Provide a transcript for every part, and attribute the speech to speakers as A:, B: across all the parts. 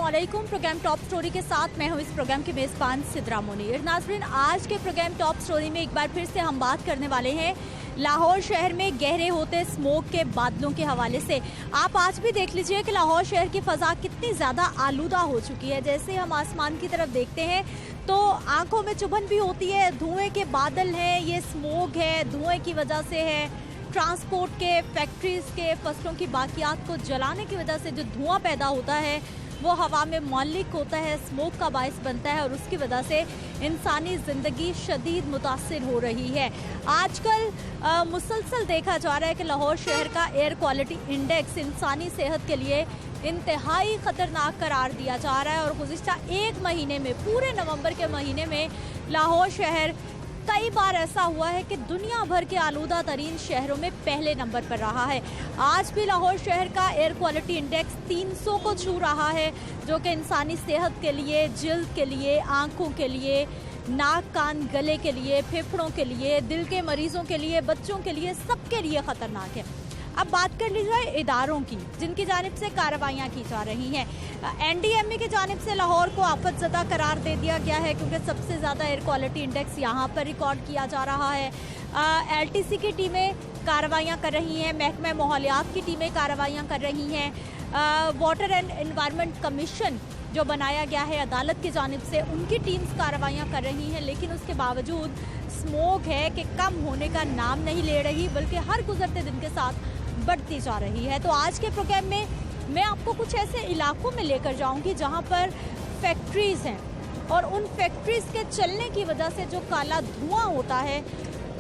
A: अस्सलामुअलैकुम। Programme top story के साथ मैं हूं इस प्रोग्राम की मेज़बान सिद्रा मुनीर। नाज़रीन, आज के प्रोग्राम टॉप स्टोरी में एक बार फिर से हम बात करने वाले हैं लाहौर शहर में गहरे होते स्मोक के बादलों के हवाले से। आप आज भी देख लीजिए कि लाहौर शहर की फ़ज़ा कितनी ज़्यादा आलूदा हो चुकी है। जैसे हम आसमान की तरफ देखते हैं तो आंखों में चुभन भी होती है। धुएं के बादल हैं, ये स्मोक है, धुएं की वजह से है। ट्रांसपोर्ट के, फैक्ट्रीज के, फसलों की बाकियात को जलाने की वजह से जो धुआं पैदा होता है वो हवा में मुअल्लिक होता है, स्मोक का बायस बनता है और उसकी वजह से इंसानी ज़िंदगी शदीद मुतासिर हो रही है। आजकल मुसलसल देखा जा रहा है कि लाहौर शहर का एयर क्वालिटी इंडेक्स इंसानी सेहत के लिए इंतहाई ख़तरनाक करार दिया जा रहा है और गुज़िश्ता एक महीने में, पूरे नवंबर के महीने में लाहौर शहर कई बार ऐसा हुआ है कि दुनिया भर के आलूदा तरीन शहरों में पहले नंबर पर रहा है। आज भी लाहौर शहर का एयर क्वालिटी इंडेक्स 300 को छू रहा है, जो कि इंसानी सेहत के लिए, जिल्द के लिए, आंखों के लिए, नाक कान गले के लिए, फेफड़ों के लिए, दिल के मरीजों के लिए, बच्चों के लिए, सबके लिए ख़तरनाक है। अब बात कर ली जाए इदारों की जिनकी जानिब से कार्रवाइयाँ की जा रही हैं। NDMA की जानिब से लाहौर को आफतज़दा करार दे दिया गया है क्योंकि सबसे ज़्यादा एयर क्वालिटी इंडेक्स यहाँ पर रिकॉर्ड किया जा रहा है। LTC की टीमें कार्रवाइयाँ कर रही हैं, महकमा माहौलियात की टीमें कार्रवाइयाँ कर रही हैं। वाटर एंड एनवायरनमेंट कमीशन जो बनाया गया है अदालत की जानिब से, उनकी टीम्स कार्रवाइयाँ कर रही हैं, लेकिन उसके बावजूद स्मोक है कि कम होने का नाम नहीं ले रही, बल्कि हर गुजरते दिन के साथ बढ़ती जा रही है। तो आज के प्रोग्राम में मैं आपको कुछ ऐसे इलाकों में लेकर जाऊंगी जहां पर फैक्ट्रीज़ हैं और उन फैक्ट्रीज़ के चलने की वजह से जो काला धुआं होता है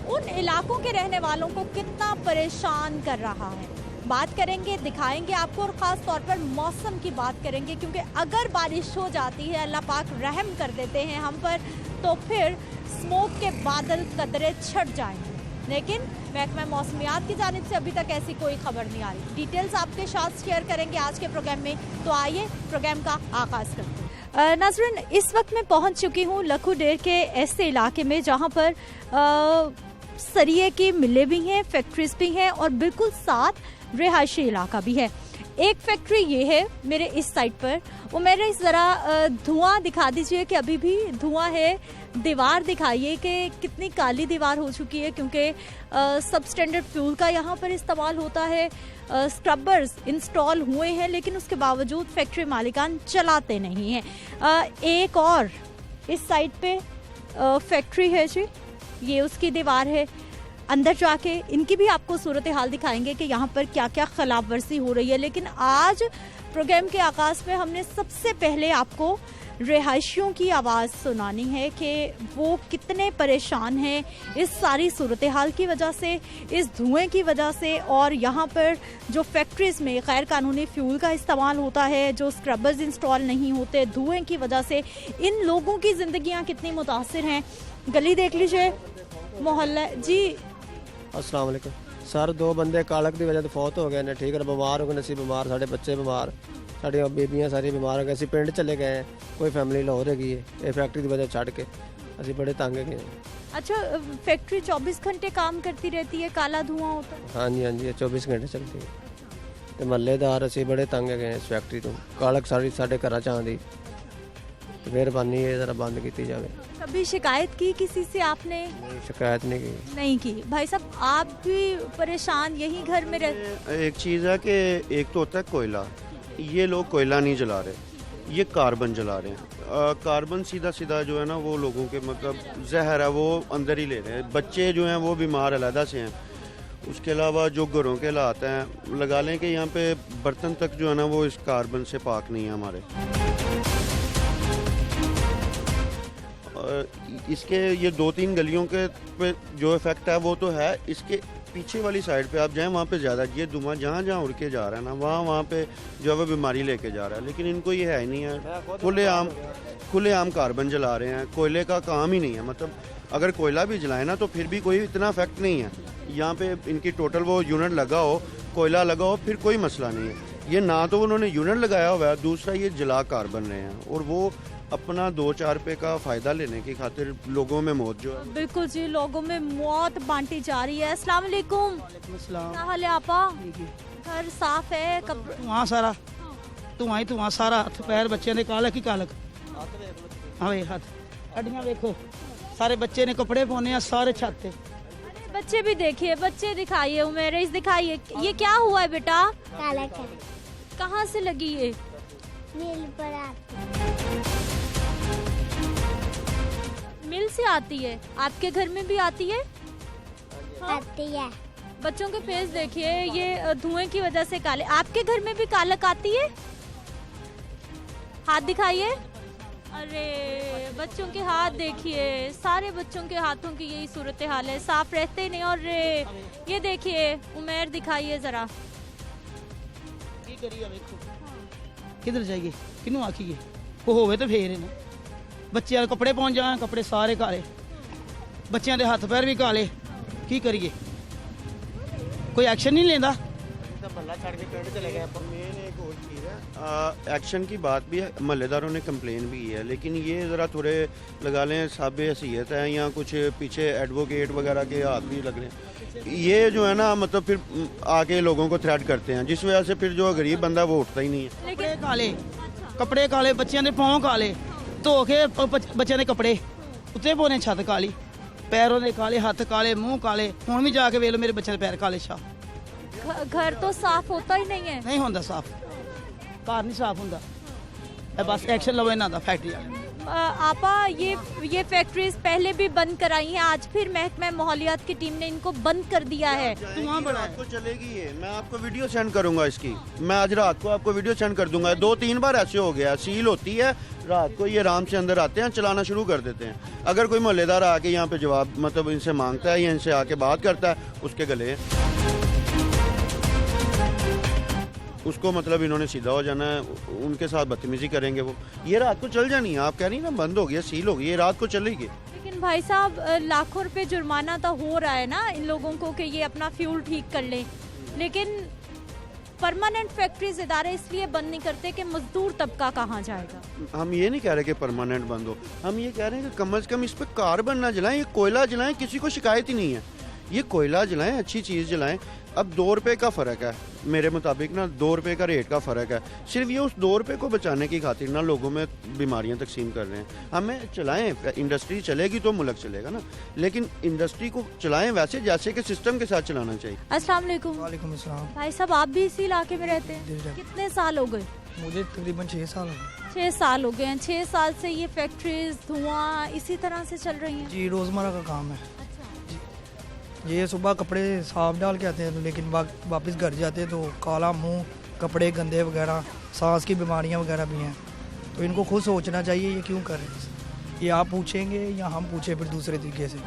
A: उन इलाकों के रहने वालों को कितना परेशान कर रहा है। बात करेंगे, दिखाएंगे आपको और ख़ास तौर पर मौसम की बात करेंगे क्योंकि अगर बारिश हो जाती है, अल्लाह पाक रहम कर देते हैं हम पर, तो फिर स्मोक के बादल कदरे छट जाएंगे। लेकिन महकमा मौसमियात की जानिब से अभी तक ऐसी कोई खबर नहीं आ रही। डिटेल्स आपके साथ शेयर करेंगे आज के प्रोग्राम में, तो आइए प्रोग्राम का आगाज़ करते हैं। नाज़रीन, इस वक्त मैं पहुंच चुकी हूं लखू डेर के ऐसे इलाके में जहां पर सरिये की मिलें भी हैं, फैक्ट्रीज भी हैं और बिल्कुल साथ रिहायशी इलाका भी है। एक फैक्ट्री ये है मेरे इस साइड पर, वो मेरे ज़रा धुआं दिखा दीजिए कि अभी भी धुआं है। दीवार दिखाइए कि कितनी काली दीवार हो चुकी है क्योंकि सब स्टैंडर्ड फ्यूल का यहाँ पर इस्तेमाल होता है। स्क्रबर्स इंस्टॉल हुए हैं लेकिन उसके बावजूद फैक्ट्री मालिकान चलाते नहीं हैं। एक और इस साइड पे फैक्ट्री है जी, ये उसकी दीवार है। अंदर जाके इनकी भी आपको सूरत हाल दिखाएंगे कि यहाँ पर क्या क्या खिलाफ वर्जी हो रही है। लेकिन आज प्रोग्राम के आगाज़ में हमने सबसे पहले आपको रिहायशियों की आवाज़ सुनानी है कि वो कितने परेशान हैं इस सारी सूरत हाल की वजह से, इस धुएं की वजह से, और यहाँ पर जो फैक्ट्रीज़ में गैर कानूनी फ्यूल का इस्तेमाल होता है, जो स्क्रबर्स इंस्टॉल नहीं होते, धुएं की वजह से इन लोगों की ज़िंदगियाँ कितनी मुतासिर हैं। गली देख लीजिए, मोहल्ला जी।
B: अस्सलाम वालेकुम सर, दो बंदे कालक की वजह से फौत हो गए ने, ठीक है, बीमार हो गए, असी बीमार, साढ़े बच्चे बीमार, साढ़िया बेबियाँ सारी बीमार हो गए। असी पिंड चले गए हैं, कोई फैमिली लाहौर हैगी है, ये फैक्ट्री की वजह छड़ के असी बड़े तंग गए।
A: अच्छा, फैक्ट्री 24 घंटे काम करती रहती है, काला धुआं होता है?
B: हाँ जी, हाँ जी, 24 घंटे चलती है। तो महल्लेदार असी बड़े तंग गए इस फैक्ट्री तो, कालक सारी साढ़े घर च आंदी, मेहरबानी है जरा बंद की जाए।
A: कभी शिकायत की किसी से आपने?
B: नहीं, शिकायत नहीं की।
A: भाई साहब, आप भी परेशान यही घर में रहते?
C: एक चीज़ है कि एक तो होता है कोयला, ये लोग कोयला नहीं जला रहे, ये कार्बन जला रहे हैं। कार्बन सीधा सीधा जो है ना वो लोगों के मतलब जहर है वो अंदर ही ले रहे हैं। बच्चे जो हैं वो बीमार अलहदा से हैं। उसके अलावा जो घरों के हालात हैं, लगा लें कि यहाँ पे बर्तन तक जो है ना वो इस कार्बन से पाक नहीं है हमारे। इसके ये 2-3 गलियों के पे जो इफेक्ट है वो तो है, इसके पीछे वाली साइड पे आप जाएं वहाँ पे ज़्यादा ये धुआं जहाँ उड़ के जा रहा है ना, वहाँ पे जो है वो बीमारी लेके जा रहा है। लेकिन इनको ये है ही नहीं है, खुलेआम कार्बन जला रहे हैं। कोयले का काम ही नहीं है, मतलब अगर कोयला भी जलाए ना तो फिर भी कोई इतना इफेक्ट नहीं है। यहाँ पे इनकी टोटल वो यूनिट लगा हो, कोयला लगा हो, फिर कोई मसला नहीं है। ये ना तो उन्होंने यूनिट लगाया हुआ है, दूसरा ये जला कार्बन रहे हैं और वो अपना 2-4 रुपए का फायदा लेने की खातिर लोगों में मौत जो है।
A: बिल्कुल जी, लोगों में मौत बांटी जा रही है। अस्सलाम वालेकुम। क्या हाल है आपा? घर साफ है?
D: वहाँ सारा ਧੂੰਆਂ ਹੀ ਧੂੰਆਂ ਸਾਰਾ ਹੱਥ ਪੈਰ ਬੱਚਿਆਂ ਦੇ ਕਾਲਕ ਹੀ ਕਾਲਕ ਹਾਂ ਵੇ ਹੱਥ ਅੱਡੀਆਂ ਵੇਖੋ सारे बच्चे ने कपड़े पहने हैं सारे छत पे।
A: अरे बच्चे भी देखिए, बच्चे दिखाइए, उमेश दिखाइए, ये क्या हुआ है बेटा?
E: काला
A: कहाँ से लगी ये?
E: मिल पर
A: मिल से आती है? आपके घर में भी आती है?
E: आती है।
A: बच्चों के फेस देखिए, ये धुएं की वजह से काले। आपके घर में भी कालक आती है? हाथ दिखाइए। अरे बच्चों के हाथ देखिए, सारे बच्चों के हाथों की यही सूरत हाल है, साफ रहते ही नहीं। और ये देखिए, उमेर दिखाइए जरा।
D: किधर जाएगी किनू आखिए वो होवे तो फेर ना बच्चे कपड़े पहुंच जाए, कपड़े सारे काले, बच्चों के हाथ पैर भी काले, की करिए कोई एक्शन नहीं लेंदा।
C: एक्शन की बात भी है, महल्लेदारों ने कंप्लेन भी है, लेकिन ये ज़रा थोड़े लगा लें साबे हसीयत है या कुछ पीछे एडवोकेट वगैरह के हाथ भी लग रहे हैं। ये जो है ना मतलब फिर आके लोगों को थ्रेट करते हैं, जिस वजह से फिर जो गरीब बंदा वो उठता ही नहीं है।
D: कपड़े काले बच्चों के पाँव काले, धो के बच्चों के कपड़े उत्ते पौने, छत काली, पैरों के काले, हाथ काले, मुँह काले। हुण भी जाके वेख लो मेरे बच्चों के पैर काले शाह।
A: घर तो साफ होता ही नहीं है।
D: नहीं होता साफ, घर नहीं साफ होता। बस एक्शन लो इन्हां दा फैक्ट्री वाले।
A: आपा ये फैक्ट्रीज पहले भी बंद कराई हैं, आज फिर महकमा माहौलियात की टीम ने इनको बंद कर दिया है।
D: धुआं बड़ा है।
C: आपको चलेगी ये, मैं आपको वीडियो सेंड करूंगा इसकी, मैं आज रात को आपको वीडियो सेंड कर दूंगा। 2-3 बार ऐसे हो गया, सील होती है, रात को ये आराम से अंदर आते हैं, चलाना शुरू कर देते हैं। अगर कोई मोहल्लेदार आके यहाँ पे जवाब मतलब इनसे मांगता है या इनसे आके बात करता है, उसके गले उसको मतलब इन्होंने सीधा हो जाना है, उनके साथ बदतमीजी करेंगे वो। ये रात को चल जानी है, आप कह रही हैं ना बंद हो गया, सील हो गई, ये रात को चलेगी।
A: लेकिन भाई साहब लाखों रुपए जुर्माना तो हो रहा है ना इन लोगों को कि ये अपना फ्यूल ठीक कर लें, लेकिन परमानेंट फैक्ट्रीज इदारे इसलिए बंद नहीं करते कि मजदूर तबका कहाँ जाएगा।
C: हम ये नहीं कह रहे कि परमानेंट बंद हो, हम ये कह रहे हैं कि कम से कम इस पर कार्बन ना जलाएं, ये कोयला जलाएं, किसी को शिकायत ही नहीं है। ये कोयला जलाएं, अच्छी चीज़ जलाएं। अब 2 रुपये का फ़र्क है मेरे मुताबिक ना, 2 रुपये का रेट का फ़र्क है। सिर्फ ये उस 2 रुपये को बचाने की खातिर ना लोगों में बीमारियां तकसीम कर रहे हैं। हमें चलाएं, इंडस्ट्री चलेगी तो मुल्क चलेगा ना, लेकिन इंडस्ट्री को चलाएं वैसे जैसे कि सिस्टम के साथ चलाना चाहिए।
A: अस्सलाम वालेकुम।
F: वालेकुम अस्सलाम।
A: भाई साहब आप भी इसी इलाके में रहते हैं? कितने साल हो गए?
F: मुझे तकरीबन 6 साल हो गए।
A: 6 साल हो गए हैं। 6 साल से ये फैक्ट्रीज धुआं इसी तरह से चल रही हैं?
F: जी रोज़मर्रा का काम है। ये सुबह कपड़े साफ डाल के आते हैं, लेकिन वापस घर जाते हैं तो काला मुंह, कपड़े गंदे वगैरह, सांस की बीमारियां वगैरह भी हैं। तो इनको खुद सोचना चाहिए ये क्यों कर रहे हैं। ये आप पूछेंगे या हम पूछें फिर दूसरे तरीके से,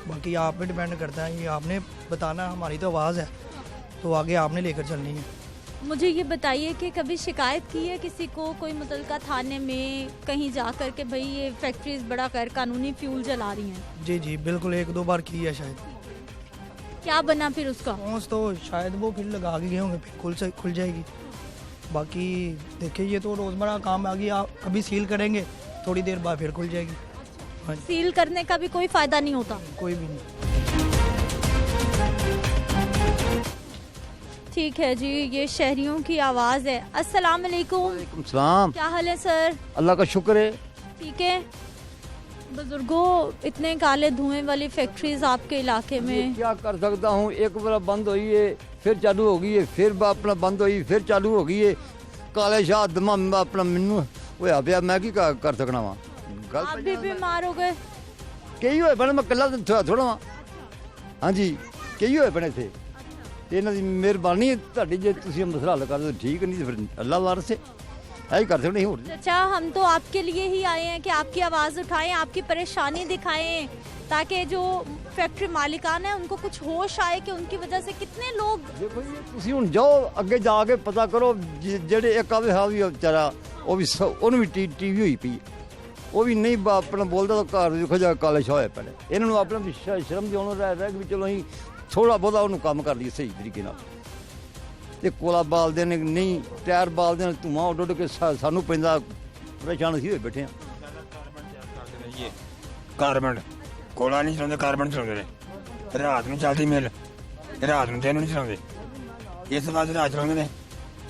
F: बाकी आप पे डिपेंड करता है। ये आपने बताना, हमारी तो आवाज़ है तो आगे आपने लेकर चलनी है।
A: मुझे ये बताइए कि कभी शिकायत की है किसी को, कोई मुतलका थाने में कहीं जाकर के भाई ये फैक्ट्रीज बड़ा गैर कानूनी फ्यूल जला रही हैं?
F: जी जी बिल्कुल, 1-2 बार की है शायद।
A: क्या बना फिर उसका?
F: पहुँच तो शायद वो फिर लगा के गए होंगे, फिर खुल जाएगी। बाकी देखिए ये तो रोज़मर्रा काम आ गया, अभी सील करेंगे थोड़ी देर बाद फिर खुल जाएगी। हाँ,
A: सील करने का भी कोई फ़ायदा नहीं होता?
F: कोई भी नहीं।
A: ठीक है जी, ये शहरियों की आवाज़ है। अस्सलाम वालेकुम।
G: सलाम।
A: क्या हाल है सर?
G: अल्लाह का शुक्र है।
A: ठीक है। बुजुर्गों, इतने काले धुएं वाली फैक्ट्रीज आपके इलाके में?
G: क्या कर सकता हूँ, एक बार बंद हुई है फिर चालू हो गई है, फिर अपना बंद हुई फिर चालू हो गई है। काले शाह दमा अपना मैनू होया पिया, मैं की कर सकना वा।
A: आप भी बीमार हो गए?
G: कई होए बने, मैं कला थोड़ा वा। हाँ जी, कई होए बने थे। इन्हों की मेहरबानी ਤੁਹਾਡੀ, ਜੇ ਤੁਸੀਂ ਮਸਲਾ ਹੱਲ ਕਰ ਦਿਓ ਠੀਕ, नहीं फिर अल्लाह वार से यही कर सकते हैं।
A: अच्छा, हम तो आपके लिए ही आए हैं कि आपकी आवाज़ उठाएं, आपकी परेशानी दिखाएं, ताकि जो फैक्ट्री मालिकान है उनको कुछ होश आए कि उनकी वजह से कितने लोग।
G: देखो जी, ਤੁਸੀਂ ਹੁਣ ਜਾਓ ਅੱਗੇ ਜਾ ਕੇ ਪਤਾ ਕਰੋ, ਜਿਹੜੇ ਇੱਕ ਆਵੇ ਹਾਂ ਵੀ ਵਿਚਾਰਾ ਉਹ ਵੀ ਉਹਨੂੰ ਵੀ ਟੀਵੀ ਹੋਈ ਪਈ, ਉਹ ਵੀ ਨਹੀਂ ਆਪਣਾ ਬੋਲਦਾ, ਤਾਂ ਘਰ ਦੇਖੋ ਜਾ ਕਾਲੇ ਸ਼ਾਹ ਹੋਏ ਪਏ। ਇਹਨਾਂ ਨੂੰ ਆਪਣਾ ਸ਼ਰਮ ਜਿਉਣੋਂ ਰਹਿ ਵੀ ਚਲੋ ਅਸੀਂ ਥੋੜਾ ਬਹੁਤਾ ਉਹਨੂੰ ਕੰਮ ਕਰ ਲਈਏ ਸਹੀ ਤਰੀਕੇ ਨਾਲ। ਤੇ ਕੋਲਾ ਬਾਲਦੇ ਨੇ, ਨਹੀਂ ਟਾਇਰ ਬਾਲਦੇ ਨੇ, ਧੂਆਂ ਉੱਡ ਉੱਡ ਕੇ ਸਾਨੂੰ ਪੈਂਦਾ, ਪਰੇਸ਼ਾਨ ਅਸੀਂ ਹੋਏ ਬੈਠੇ ਹਾਂ।
H: ਕਾਰਬਨ ਕੋਲਾ ਨਹੀਂ ਚਲਾਉਂਦੇ, ਕਾਰਬਨ ਚਲਾਉਂਦੇ ਨੇ। ਰਾਤ ਨੂੰ ਚੱਲਦੀ ਮਿਲ, ਰਾਤ ਨੂੰ ਦਿਨ ਨੂੰ ਨਹੀਂ ਚਲਾਉਂਦੇ। ਇਸ ਵਾਰ ਰਾਤ ਨੂੰ ਨੇ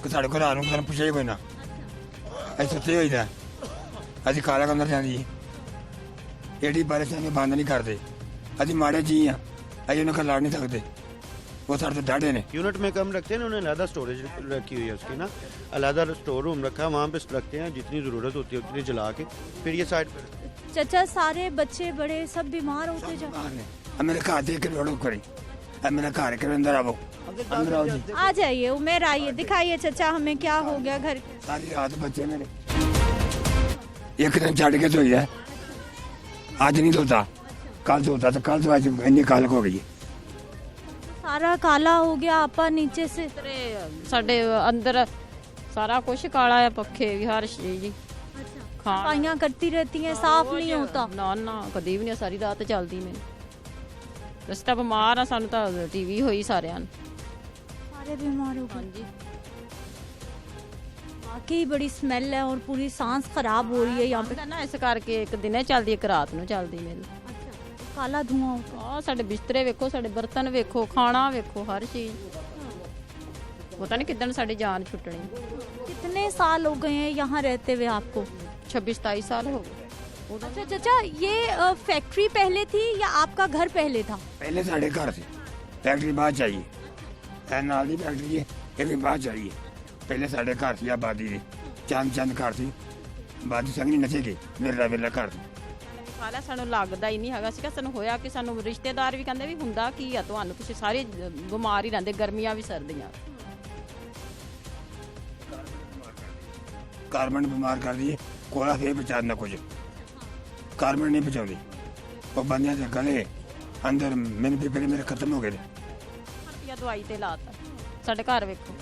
H: ਕਿ ਸਾਡੇ ਕੋਲ ਰਾਤ ਨੂੰ ਸਾਨੂੰ ਪੁੱਛਿਆ ਹੀ ਕੋਈ ਨਾ ਅਸੀਂ ਸੁੱਤੇ ਹੋਈਦਾ ਅਸੀਂ ਕਾਲਾ ਕਮਰ ਜਾਂਦੀ ਏਡੀ ਬਾਰਿਸ਼ ਨੇ ਬੰਦ ਨਹੀਂ ਕਰਦੇ ਅਸੀਂ ਮਾੜੇ ਜੀ ਆ ਅਸੀਂ ਉਹਨੂੰ ਲੜ नहीं सकते वो सारे तो डाढ़े ने
C: यूनिट में कम रखते हैं ना, उन्हें अलहदा स्टोरेज रखी हुई है उसकी ना, अलहदा स्टोर रूम रखा है, वहाँ पे रखते हैं, जितनी ज़रूरत होती है उतनी जला के फिर ये साइड पे रखते हैं।
A: चाचा सारे बच्चे बड़े सब बीमार होते जा
H: मेरे घर देख के लोड़ो करी मेरा घर के अंदर आओ अंदर आओ जी
A: आ जाइए उमेर आइए दिखाइए चाचा हमें क्या हो गया घर
H: सारी रात बच्चे मेरे एक दिन चढ़ के सोई है आज नहीं सोता कल सोता तो कल तो आज इतनी कालक हो गई
A: सारा काला हो गया आपा नीचे से
I: ਸਾਡੇ ਅੰਦਰ ਸਾਰਾ ਕੁਝ ਕਾਲਾ ਹੈ ਪੱਖੇ ਵੀ ਹਰ ਚੀਜ਼ ਜੀ ਖਾਣ
A: सफाइयाँ करती रहती हैं साफ नहीं होता
I: ਨਾ ਨਾ ਕਦੀ ਵੀ ਨਹੀਂ ਸਾਰੀ ਰਾਤ ਚੱਲਦੀ ਮੈਨੂੰ ਅਸੀਂ ਤਾਂ ਬਿਮਾਰ ਆ ਸਾਨੂੰ ਤਾਂ ਟੀਵੀ ਹੋਈ ਸਾਰਿਆਂ ਨੂੰ
A: सारे बीमार हो गए
I: ਹਾਂਜੀ
A: वाकई बड़ी स्मेल है और पूरी सांस खराब हो रही है यहाँ पे
I: ਨਾ ਇਸ ਕਰਕੇ ਇੱਕ ਦਿਨੇ ਚੱਲਦੀ ਇੱਕ ਰਾਤ ਨੂੰ ਚੱਲਦੀ ਮੈਨੂੰ
A: काला धुआं होता
I: ਆ ਸਾਡੇ ਬਿਸਤਰੇ ਵੇਖੋ ਸਾਡੇ ਬਰਤਨ ਵੇਖੋ ਖਾਣਾ ਵੇਖੋ ਹਰ ਚੀਜ਼ ਪਤਾ ਨਹੀਂ ਕਿੱਦਣ ਸਾਡੀ ਜਾਨ ਛੁੱਟਣੀ
A: कितने साल हो गए हैं यहाँ रहते हुए आपको
I: 26 27 ਸਾਲ ਹੋ ਗਏ
A: अच्छा चाचा ये फैक्ट्री पहले थी या आपका घर पहले था
H: पहले साढ़े घर से फैक्ट्री बाद चाहिए है नाल दी फैक्ट्री है ये भी बाद चाहिए पहले साढ़े घर थी आबादी थी चंद चंद घर थी आबादी संगनी नचेगी मेरा वेला घर थी
I: ਹਾਲਾ ਸਾਨੂੰ ਲੱਗਦਾ ਹੀ ਨਹੀਂ ਹੈਗਾ ਸੀਗਾ ਸਾਨੂੰ ਹੋਇਆ ਕਿ ਸਾਨੂੰ ਰਿਸ਼ਤੇਦਾਰ ਵੀ ਕਹਿੰਦੇ ਵੀ ਹੁੰਦਾ ਕੀ ਆ ਤੁਹਾਨੂੰ ਤੁਸੀਂ ਸਾਰੇ ਬਿਮਾਰ ਹੀ ਰਹਿੰਦੇ ਗਰਮੀਆਂ ਵੀ ਸਰਦੀਆਂ
H: कार्बन बीमार कर दिए कोला फिर बचाना कुछ कार्बन नहीं बचाती वो बंदे से गले अंदर मैंने फेफड़े मेरे खत्म हो गए
I: ਰੁਪਿਆ ਦਵਾਈ ਤੇ ਲਾਤਾ ਸਾਡੇ ਘਰ ਵੇਖੋ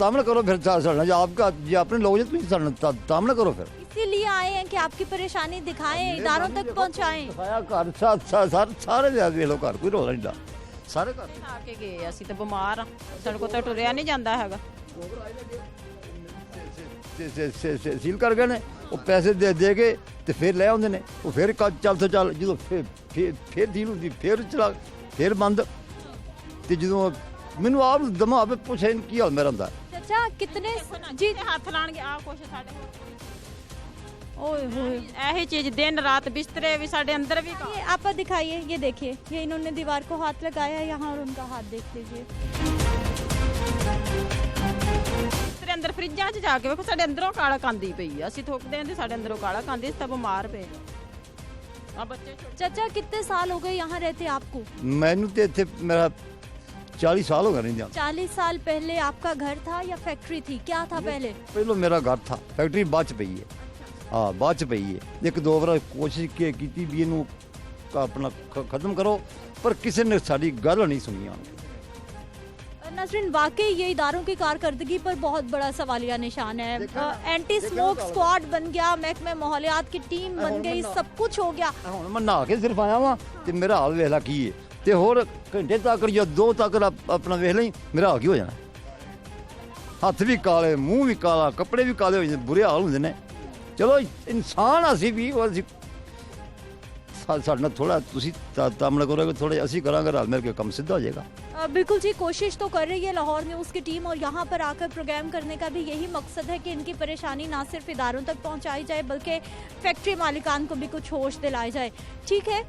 G: तामना करो फिर सड़ना जो आपका जो अपने लोग जो तुम सड़ना तामना करो फिर
A: इसीलिए आए हैं कि आपकी परेशानी दिखाएं इदारों तक पहुंचाएं
G: दिखाया घर सारे वे लोग घर कोई रोला नहीं डा सारे घर
I: ਆ ਕੇ ਗਏ ਅਸੀਂ ਤਾਂ ਬਿਮਾਰ ਆ ਸਾਡੇ ਕੋਲ ਤਾਂ ਟੁਰਿਆ ਨਹੀਂ ਜਾਂਦਾ ਹੈਗਾ
G: सील कर गए ने वो पैसे दे के ते फिर ले आते ने वो फिर चल तो चल जो फिर डील होती फिर चला फिर बंद ते जो मैनू आप दमा आपे पूछे की हाल मेरा होंदा
A: चाचा कितने जी
I: ਹੱਥ ਲਾਣਗੇ ਆ ਕੁਛ ਸਾਡੇ
A: ओए होए
I: ਇਹੀ ਚੀਜ਼ ਦਿਨ ਰਾਤ ਬਿਸਤਰੇ ਵੀ ਸਾਡੇ ਅੰਦਰ ਵੀ
A: ये आप दिखाइए ये देखिए ये इन्होंने दीवार को हाथ लगाया है यहाँ और उनका हाथ देख लीजिए
I: ਬਿਸਤਰੇ ਅੰਦਰ ਫਰਿੱਜਾਂ 'ਚ ਜਾ ਕੇ ਵੇਖੋ ਸਾਡੇ ਅੰਦਰੋਂ ਕਾਲਾ ਕਾਂਦੀ ਪਈ ਆ ਅਸੀਂ ਥੁੱਕਦੇ ਆਂ ਤੇ ਸਾਡੇ ਅੰਦਰੋਂ ਕਾਲਾ ਕਾਂਦੀ ਅਸੀਂ ਤਾਂ ਬਿਮਾਰ ਪਏ ਆ ਬੱਚੇ ਛੋਟੇ
A: चाचा कितने साल हो गए यहाँ रहते आपको
G: मैनू ते इत्थे मेरा 40 साल हो गए नहीं
A: 40 साल पहले आपका घर था या फैक्ट्री थी क्या था पहले
G: पहलो मेरा घर था फैक्ट्री बाद च पई है हाँ बाद च पई है एक दो बार कोशिश की भी इनू अपना खत्म करो पर किसी ने साड़ी गल नहीं सुनी
A: नसरीन वाकई ये इदारों की कारकर्दगी पर बहुत बड़ा सवालिया निशान है एंटी स्मोक स्क्वाड बन गया महकमे माहौलियात की टीम बन गई सब कुछ हो गया
G: ਹੁਣ ਮੈਂ ਨਹਾ ਕੇ ਸਿਰਫ ਆਇਆ ਵਾਂ ਤੇ ਮੇਰਾ ਹਾਲ ਵੇਖ ਲੈ ਕੀ ਹੈ ਤੇ ਹੋਰ ਘੰਟੇ ਤੱਕ ਜਾਂ 2 ਤੱਕ ਆਪਣਾ ਵੇਖ ਲਈ ਮੇਰਾ ਹਾਲ ਕੀ ਹੋ ਜਾਣਾ ਹੱਥ ਵੀ ਕਾਲੇ ਮੂੰਹ ਵੀ ਕਾਲਾ ਕੱਪੜੇ ਵੀ ਕਾਲੇ ਹੋ ਜਾਂਦੇ ਬੁਰੇ ਹਾਲ ਹੁੰਦੇ ਨੇ ਚਲੋ ਇਨਸਾਨ ਅਸੀਂ ਵੀ ਉਹ ਅਸੀਂ ਸਾਡੇ ਨਾਲ ਥੋੜਾ ਤੁਸੀਂ ਤਾਮਣਾ ਕਰੋਗੇ ਥੋੜੇ ਅਸੀਂ ਕਰਾਂਗੇ ਰਲ ਮਿਲ ਕੇ ਕੰਮ ਸਿੱਧਾ ਹੋ ਜਾਏਗਾ
A: बिल्कुल जी कोशिश तो कर रही है लाहौर न्यूज़ की टीम और यहाँ पर आकर प्रोग्राम करने का भी यही मकसद है कि इनकी परेशानी ना सिर्फ इदारों तक पहुँचाई जाए बल्कि फैक्ट्री मालिकान को भी कुछ होश दिलाए जाए ठीक है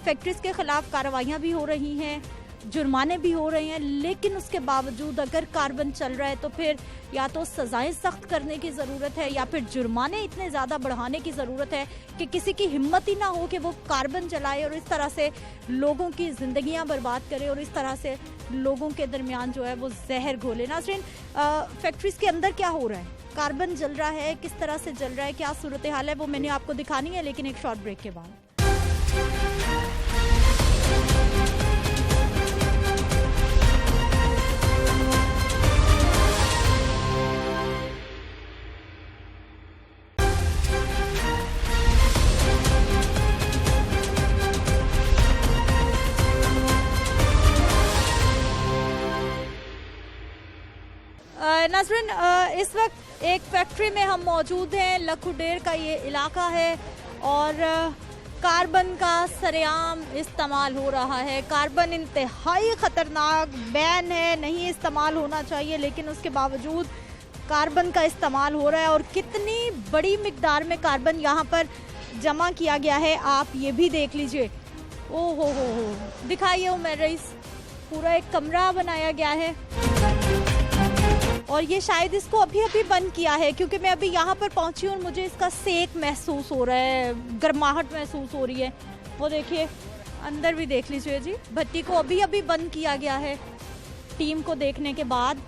A: फैक्ट्रीज के खिलाफ कार्रवाइयाँ भी हो रही हैं जुर्माने भी हो रहे हैं लेकिन उसके बावजूद अगर कार्बन चल रहा है तो फिर या तो सज़ाएं सख्त करने की ज़रूरत है या फिर जुर्माने इतने ज़्यादा बढ़ाने की ज़रूरत है कि किसी की हिम्मत ही ना हो कि वो कार्बन जलाए और इस तरह से लोगों की ज़िंदगियां बर्बाद करे और इस तरह से लोगों के दरमियान जो है वो जहर घोले नाज़रीन फैक्ट्रीज़ के अंदर क्या हो रहा है कार्बन जल रहा है किस तरह से जल रहा है क्या सूरत हाल है वो मैंने आपको दिखानी है लेकिन एक शॉर्ट ब्रेक के बाद नसरीन इस वक्त एक फैक्ट्री में हम मौजूद हैं लखुडेर का ये इलाका है और कार्बन का सरेआम इस्तेमाल हो रहा है। कार्बन इंतहाई खतरनाक, बैन है, नहीं इस्तेमाल होना चाहिए, लेकिन उसके बावजूद कार्बन का इस्तेमाल हो रहा है। और कितनी बड़ी मिकदार में कार्बन यहाँ पर जमा किया गया है, आप ये भी देख लीजिए। ओ हो, दिखाइए उमर रईस, पूरा एक कमरा बनाया गया है और ये शायद इसको अभी अभी बंद किया है, क्योंकि मैं अभी यहाँ पर पहुँची हूँ और मुझे इसका सेक महसूस हो रहा है, गर्माहट महसूस हो रही है। वो देखिए, अंदर भी देख लीजिए जी, भट्टी को अभी अभी बंद किया गया है टीम को देखने के बाद,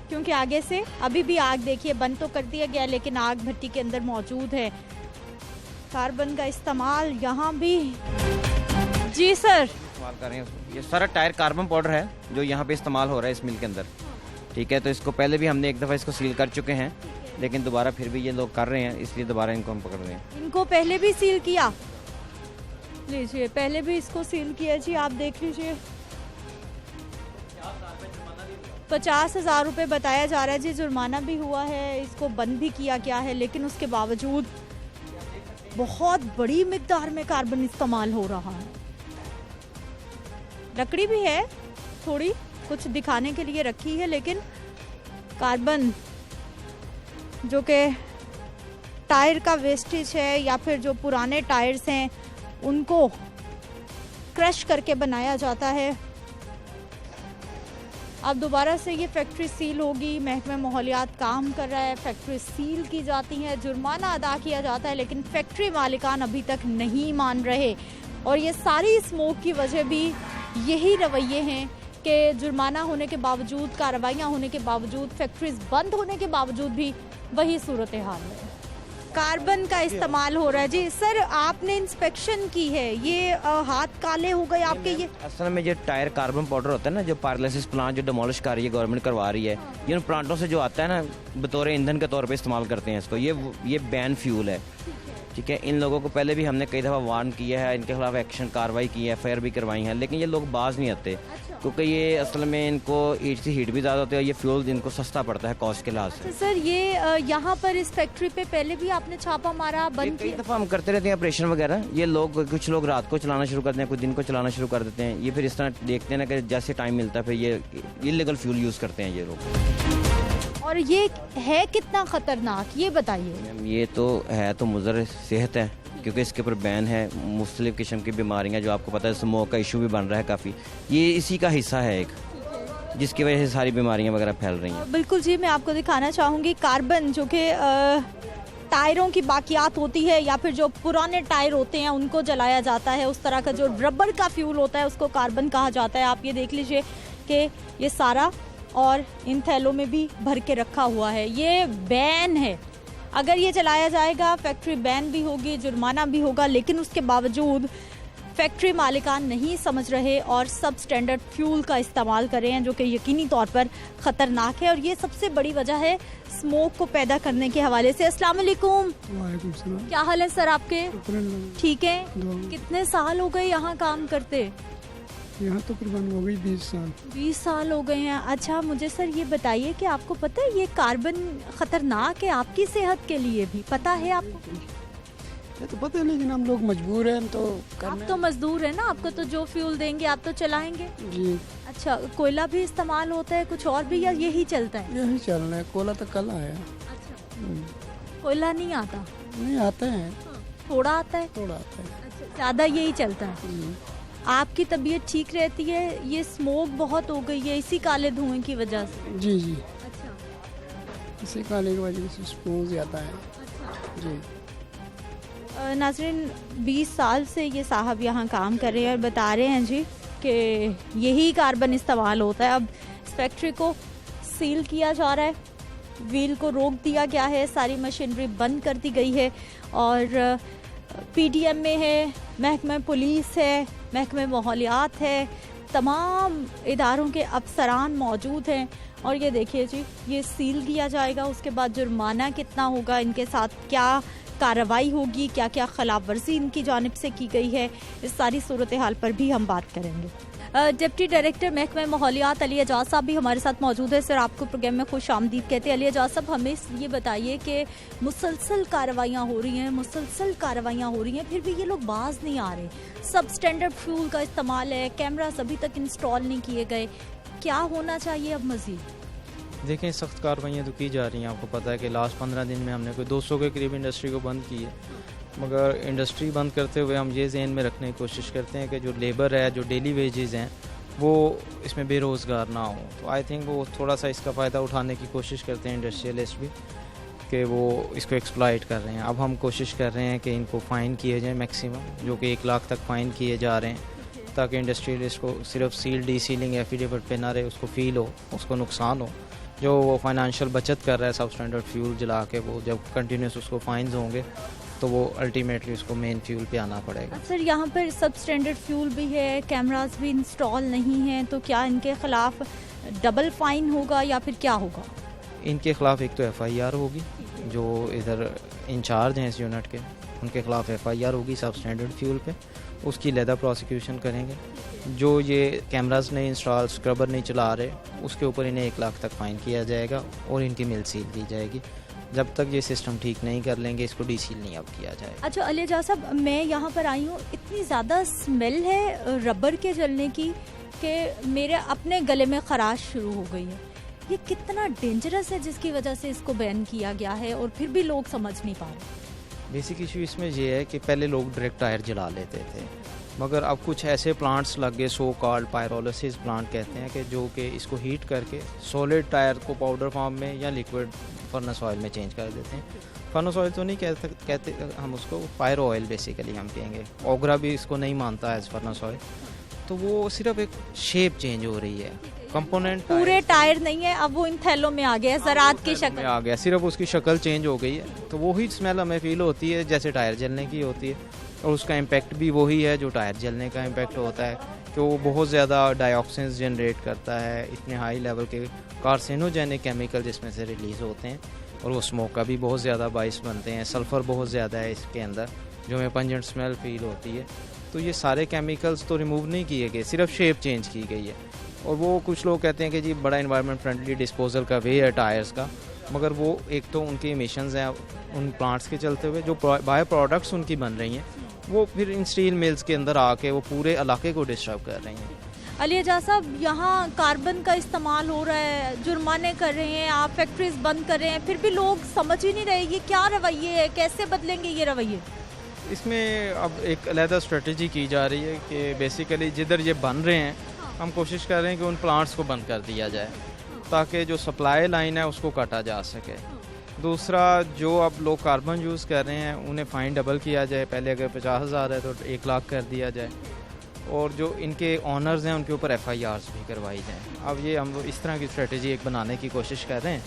A: क्योंकि आगे से अभी भी आग देखिए बंद तो कर दिया गया, लेकिन आग भट्टी के अंदर मौजूद है। कार्बन का इस्तेमाल यहाँ भी। जी सर,
J: इस्तेमाल कर रहे हैं। ये सारा टायर कार्बन पाउडर है जो यहाँ पे इस्तेमाल हो रहा है इस मिल के अंदर, ठीक है। तो इसको पहले भी हमने एक दफ़ा इसको सील कर चुके हैं, लेकिन दोबारा फिर भी ये लोग कर रहे हैं, इसलिए दोबारा इनको हम पकड़ रहे हैं।
A: इनको पहले भी सील किया, लीजिए पहले भी इसको सील किया जी, आप देख लीजिए। 50,000 रुपये बताया जा रहा है जी, जुर्माना भी हुआ है, इसको बंद भी किया गया है, लेकिन उसके बावजूद बहुत बड़ी मिकदार में कार्बन इस्तेमाल हो रहा है। लकड़ी भी है थोड़ी कुछ दिखाने के लिए रखी है, लेकिन कार्बन जो कि टायर का वेस्टेज है या फिर जो पुराने टायर्स हैं उनको क्रश करके बनाया जाता है। अब दोबारा से ये फैक्ट्री सील होगी, महकमा माहौलियात काम कर रहा है, फैक्ट्री सील की जाती है, जुर्माना अदा किया जाता है, लेकिन फैक्ट्री मालिकान अभी तक नहीं मान रहे। और ये सारी स्मोक की वजह भी यही रवैये हैं कि जुर्माना होने के बावजूद, कार्रवाइयाँ होने के बावजूद, फैक्ट्रीज बंद होने के बावजूद भी वही सूरत हाल है। कार्बन का इस्तेमाल हो रहा है जी। सर, आपने इंस्पेक्शन की है, ये हाथ काले हो गए आपके? ये
J: असल में जो टायर कार्बन पाउडर होता है ना, जो पायरोलिसिस प्लांट जो डिमोलिश कर रही है गवर्नमेंट, करवा रही है, ये उन प्लांटों से जो आता है ना, बतौर ईंधन के तौर पे इस्तेमाल करते हैं इसको। ये बैन फ्यूल है, ठीक है। इन लोगों को पहले भी हमने कई दफ़ा वार्न किया है, इनके खिलाफ एक्शन कार्रवाई की है, एफआईआर भी करवाई है, लेकिन ये लोग बाज नहीं आते, क्योंकि ये असल में इनको हीट से हीट भी ज़्यादा होती है, ये फ्यूल इनको सस्ता पड़ता है कॉस्ट के लिहाज से।
A: सर, ये यहाँ पर इस फैक्ट्री पे पहले भी आपने छापा मारा, बंद
J: कई दफ़ा हम करते रहते हैं ऑपरेशन वगैरह। ये लोग, कुछ लोग रात को चलाना शुरू करते हैं, कुछ दिन को चलाना शुरू कर देते हैं। ये फिर इस तरह देखते हैं ना कि जैसे टाइम मिलता है फिर ये इल्लीगल फ्यूल यूज़ करते हैं ये लोग।
A: और ये है कितना खतरनाक, ये बताइए।
J: ये तो है तो मुज़र सेहत है, क्योंकि इसके ऊपर बैन है। मुख्तलिफ किस्म की बीमारियां जो आपको पता है, स्मोक का इशू भी बन रहा है काफ़ी, ये इसी का हिस्सा है एक, जिसकी वजह से सारी बीमारियां वगैरह फैल रही हैं।
A: बिल्कुल जी, मैं आपको दिखाना चाहूँगी कार्बन जो कि टायरों की बाकियात होती है या फिर जो पुराने टायर होते हैं उनको जलाया जाता है, उस तरह का जो रबर का फ्यूल होता है उसको कार्बन कहा जाता है। आप ये देख लीजिए कि ये सारा, और इन थैलों में भी भर के रखा हुआ है। ये बैन है, अगर ये चलाया जाएगा फैक्ट्री बैन भी होगी, जुर्माना भी होगा, लेकिन उसके बावजूद फैक्ट्री मालिकान नहीं समझ रहे और सब स्टैंडर्ड फ्यूल का इस्तेमाल कर रहे हैं, जो कि यकीनी तौर पर ख़तरनाक है। और ये सबसे बड़ी वजह है स्मोक को पैदा करने के हवाले से। अस्सलाम वालेकुम।
K: वालेकुम सलाम।
A: क्या हाल है सर आपके? ठीक है। कितने साल हो गए यहाँ काम करते?
K: यहाँ तो तकरीबन हो गई 20 साल।
A: 20 साल हो गए हैं। अच्छा, मुझे सर ये बताइए कि आपको पता है ये कार्बन खतरनाक है आपकी सेहत के लिए भी, पता है आपको?
K: ये तो पता है, लेकिन हम लोग मजबूर हैं तो
A: आप तो मजदूर है ना, आपको तो जो फ्यूल देंगे आप तो चलाएंगे
K: जी।
A: अच्छा, कोयला भी इस्तेमाल होता है कुछ और भी, या यही चलता है?
K: यही चल रहा है, कोयला तो कल आया।
A: अच्छा, कोयला नहीं आता?
K: नहीं आता है,
A: थोड़ा आता है।
K: थोड़ा आता है।
A: अच्छा, ज़्यादा यही चलता है। आपकी तबीयत ठीक रहती है? ये स्मोक बहुत हो गई है इसी काले धुएं की वजह से?
K: जी जी।
A: अच्छा,
K: इसी काले की वजह से स्मोक ज़्यादा है।
A: अच्छा
K: जी।
A: नाज़रीन, 20 साल से ये साहब यहाँ काम कर रहे हैं और बता रहे हैं जी कि यही कार्बन इस्तेमाल होता है। अब इस फैक्ट्री को सील किया जा रहा है, व्हील को रोक दिया गया है, सारी मशीनरी बंद कर दी गई है, और पीडीएम में है, महकमा पुलिस है, महकमा माहौलियात है, तमाम इदारों के अफसरान मौजूद हैं। और ये देखिए जी, ये सील किया जाएगा, उसके बाद जुर्माना कितना होगा, इनके साथ क्या कार्रवाई होगी, क्या क्या खिलाफ वर्जी इनकी जानिब से की गई है, इस सारी सूरत हाल पर भी हम बात करेंगे। डिप्टी डायरेक्टर महकमा माहौलियात अली एजाज साहब भी हमारे साथ मौजूद है। सर, आपको प्रोग्राम में खुश आमदीद कहते हैं। अली एजाज साहब, हमें ये बताइए कि मुसलसल कार्रवाइयाँ हो रही हैं, फिर भी ये लोग बाज नहीं आ रहे। सब स्टैंडर्ड फ्यूल का इस्तेमाल है, कैमरास अभी तक इंस्टॉल नहीं किए गए, क्या होना चाहिए अब मजीद?
L: देखें, सख्त कार्रवाइयाँ तो की जा रही हैं। आपको पता है कि लास्ट 15 दिन में हमने कोई 200 के करीब इंडस्ट्री को बंद की है, मगर इंडस्ट्री बंद करते हुए हम ये ज़हन में रखने की कोशिश करते हैं कि जो लेबर है, जो डेली वेजेस हैं, वो इसमें बेरोज़गार ना हो। तो आई थिंक वो थोड़ा सा इसका फ़ायदा उठाने की कोशिश करते हैं इंडस्ट्रियलिस्ट भी, कि वो इसको एक्सप्लॉइट कर रहे हैं। अब हम कोशिश कर रहे हैं कि इनको फ़ाइन किए जाए मैक्सिमम, जो कि 1 लाख तक फ़ाइन किए जा रहे हैं, ताकि इंडस्ट्रियलिस्ट को सिर्फ सील डी सीलिंग एफिडेविट पे ना रहे, उसको फील हो, उसको नुकसान हो। जो वो फाइनेंशियल बचत कर रहा है सब स्टैंडर्ड फ्यूल जला के, वो जब कंटिन्यूस उसको फाइन्स होंगे तो वो अल्टीमेटली उसको मेन फ्यूल पे आना पड़ेगा।
A: सर, यहाँ पर सब स्टैंडर्ड फ्यूल भी है, कैमरास भी इंस्टॉल नहीं हैं, तो क्या इनके खिलाफ डबल फाइन होगा या फिर क्या होगा?
L: इनके खिलाफ एक तो FIR होगी, जो इधर इंचार्ज हैं इस यूनिट के, उनके खिलाफ FIR होगी सब स्टैंडर्ड फ्यूल पे, उसकी लेदा प्रोसिक्यूशन करेंगे। जो ये कैमरास नहीं इंस्टॉल, स्क्रबर नहीं चला रहे, उसके ऊपर इन्हें 1 लाख तक फ़ाइन किया जाएगा और इनकी मिल सील की जाएगी। जब तक ये सिस्टम ठीक नहीं कर लेंगे, इसको डीसील नहीं अब किया जाए।
A: अच्छा अली एजाज साहब, मैं यहाँ पर आई हूँ, इतनी ज़्यादा स्मेल है रबर के जलने की कि मेरे अपने गले में खराश शुरू हो गई है। ये कितना डेंजरस है जिसकी वजह से इसको बैन किया गया है और फिर भी लोग समझ नहीं पा रहे?
L: बेसिक इशू इसमें ये है कि पहले लोग डायरेक्ट टायर जला लेते थे, मगर अब कुछ ऐसे प्लांट्स लग गए, सो कॉल्ड पायरोलिसिस प्लांट कहते हैं, कि जो कि इसको हीट करके सॉलिड टायर को पाउडर फॉर्म में या लिक्विड फर्नेस ऑयल में चेंज कर देते हैं। फर्नेस ऑयल तो नहीं कहते हम उसको, पायरो ऑयल बेसिकली हम कहेंगे। ओगरा भी इसको नहीं मानता एज फर्नेस ऑयल। तो वो सिर्फ एक शेप चेंज हो रही है, कंपोनेंट
A: पूरे टायर नहीं है, अब वो इन थैलों में आ गया है, ज़रात की शक्ल
L: में आ गया, सिर्फ उसकी शक्ल चेंज हो गई है। तो वही स्मेल हमें फील होती है जैसे टायर जलने की होती है, और उसका इम्पैक्ट भी वही है जो टायर जलने का इम्पैक्ट होता है, कि वो बहुत ज़्यादा डाइऑक्सिन्स जनरेट करता है, इतने हाई लेवल के कार्सिनोजेनिक केमिकल जिसमें से रिलीज़ होते हैं, और वो स्मोक का भी बहुत ज़्यादा बाइस बनते हैं। सल्फ़र बहुत ज़्यादा है इसके अंदर, जो हमें पंजेंट स्मेल फील होती है। तो ये सारे केमिकल्स तो रिमूव नहीं किए गए, सिर्फ शेप चेंज की गई है। और वो कुछ लोग कहते हैं कि जी बड़ा इन्वायरमेंट फ्रेंडली डिस्पोजल का वे है टायर्स का, मगर वो एक तो उनके इमिशंस हैं उन प्लांट्स के चलते हुए, जो बायो प्रोडक्ट्स उनकी बन रही हैं, वो फिर इन स्टील मिल्स के अंदर आके वो पूरे इलाके को डिस्टर्ब कर रही हैं।
A: अली एजाज साहब, यहाँ कार्बन का इस्तेमाल हो रहा है, जुर्माने कर रहे हैं, आप फैक्ट्रीज बंद कर रहे हैं, फिर भी लोग समझ ही नहीं रहे ये क्या रवैये है, कैसे बदलेंगे ये रवैये?
L: इसमें अब एक अलग स्ट्रेटजी की जा रही है कि बेसिकली जिधर ये बन रहे हैं, हम कोशिश कर रहे हैं कि उन प्लांट्स को बंद कर दिया जाए, ताकि जो सप्लाई लाइन है उसको काटा जा सके। दूसरा, जो अब लोग कार्बन यूज़ कर रहे हैं उन्हें फ़ाइन डबल किया जाए, पहले अगर 50,000 है तो 1 लाख कर दिया जाए, और जो इनके ऑनर्स हैं उनके ऊपर FIRs भी करवाई जाएँ। अब ये हम इस तरह की स्ट्रेटजी एक बनाने की कोशिश कर रहे हैं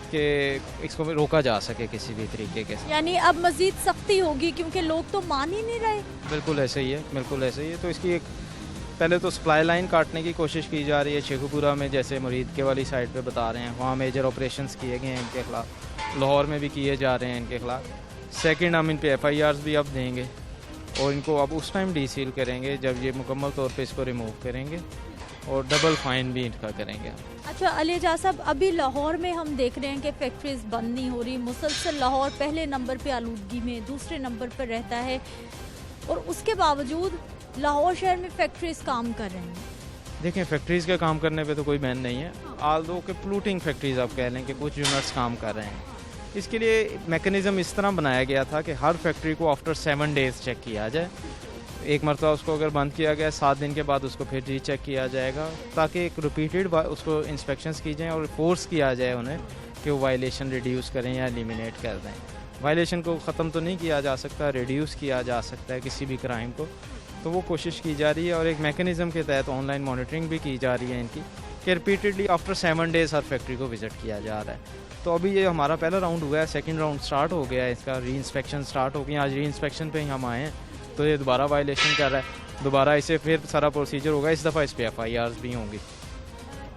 L: कि इसको रोका जा सके किसी भी तरीके के।
A: यानी अब मज़ीद सख्ती होगी, क्योंकि लोग तो मान ही नहीं रहे।
L: बिल्कुल ऐसे ही है, बिल्कुल ऐसे ही है। तो इसकी एक पहले तो सप्लाई लाइन काटने की कोशिश की जा रही है शेखुपुरा में, जैसे मुरीद के वाली साइड पे बता रहे हैं, वहाँ मेजर ऑपरेशंस किए गए हैं इनके ख़िलाफ़, लाहौर में भी किए जा रहे हैं इनके ख़िलाफ़। सेकंड, हम इन पे FIRs भी अब देंगे, और इनको अब उस टाइम डीसील करेंगे जब ये मुकम्मल तौर पे इसको रिमूव करेंगे, और डबल फाइन भी इनका करेंगे।
A: अच्छा अली एजाज साहब, अभी लाहौर में हम देख रहे हैं कि फैक्ट्रीज बंद नहीं हो रही, मुसलसल लाहौर पहले नंबर पे आलूदगी में, दूसरे नंबर पर रहता है, और उसके बावजूद लाहौर शहर में फैक्ट्रीज काम कर रहे हैं।
L: देखें, फैक्ट्रीज़ के काम करने पे तो कोई बैन नहीं है, आल्दो के पोल्यूटिंग फैक्ट्रीज़ आप कह लें कि कुछ यूनिट्स काम कर रहे हैं। इसके लिए मैकेनिज़्म इस तरह बनाया गया था कि हर फैक्ट्री को आफ्टर 7 डेज़ चेक किया जाए। एक मरतबा उसको अगर बंद किया गया, 7 दिन के बाद उसको फिर रीचेक किया जाएगा, ताकि एक रिपीटेड उसको इंस्पेक्शंस की जाएँ और फोर्स किया जाए उन्हें कि वो वायलेशन रिड्यूस करें या एलिमिनेट कर दें। वायलेशन को ख़त्म तो नहीं किया जा सकता, रिड्यूस किया जा सकता है किसी भी क्राइम को, तो वो कोशिश की जा रही है। और एक मैकेनिज़्म के तहत ऑनलाइन मॉनिटरिंग भी की जा रही है इनकी, कि रिपीटेडली आफ्टर 7 डेज़ हर फैक्ट्री को विज़िट किया जा रहा है। तो अभी ये हमारा पहला राउंड हुआ है, सेकंड राउंड स्टार्ट हो गया है, इसका री इंस्पेक्शन स्टार्ट हो गया। आज री इंस्पेक्शन पे ही हम आए हैं, तो ये दोबारा वायलेशन कर रहा है, दोबारा इसे फिर सारा प्रोसीजर होगा, इस दफ़ा इस पर FIRs भी होंगी।